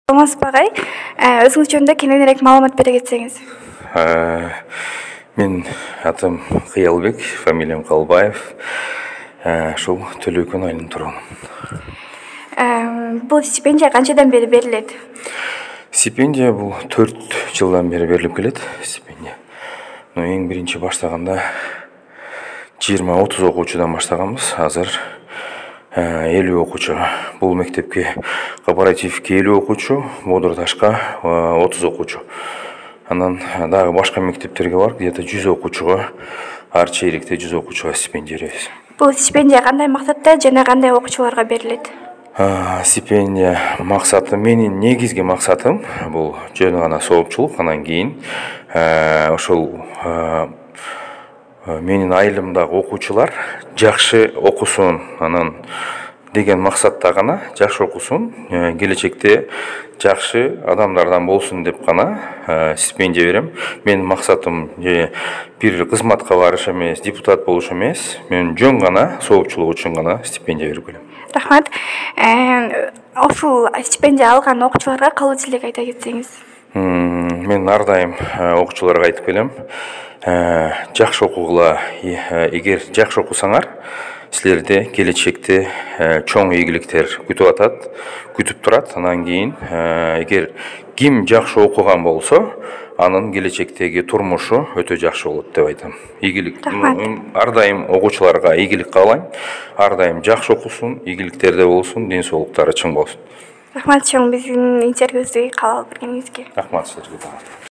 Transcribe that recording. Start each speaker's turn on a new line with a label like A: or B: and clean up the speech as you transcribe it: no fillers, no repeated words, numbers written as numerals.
A: Саламатсыз багай, өзүңүз жөнүндө кененирээк маалымат бере кетсеңиз.
B: Мен атым Кыялбек, фамилиям Калбаев. Шул Төлөкөн айылынын тургунумун.
A: Бул стипендия канчадан бери берилет?
B: Стипендия бул 4 жылдан бери берилип келет. Стипендия. Эң биринчи баштаганда 20-30 окуучудан баштаганбыз. Азыр 50 окуучуга. Бул мектепке кооперативке 50 окуучу, Бодурташка 30 окуучу. Анан дагы башка мектептерге бар, где-то 100 окуучуга, ар чейректе 100 окуучуга стипендия беребиз.
A: Бул стипендия кандай максатта жана кандай окуучуларга берилет?
B: Стипендия максаты, менин негизги максатым бул жөн гана соопчулук. Анан кийин ошол менин айылымдагы окуучулар жакшы окусун, анан деген максатта гана жакшы окусун, келечекте жакшы адамдардан болсун деп гана стипендия берем. Менин максатым бир кызматка барыш эмес, депутат болуш эмес. Мен жөн гана соопчулук үчүн гана стипендия берип келем.
A: Рахмат. Ошол стипендия алган окуучуларга калуу тилек айта кетсеңиз.
B: Мен ар дайым окуучуларга айтып келем. Жакшы окугула. Эгер жакшы окусаңар, силерде келечекте чоң ийгиликтер күтүп турат. Анан кийин эгер ким жакшы окуган болсо, анын келечектеги турмушу өтө жакшы болот деп айтам. Ийгилик. Ар дайым окуучуларга ийгилик каалайм. Ар дайым жакшы окусун, ийгиликтерде болсун, ден соолуктары чың болсун.
A: Рахмат чоң биздин интервьюбузду кабыл алып бергениңизге.
B: Рахмат силерге.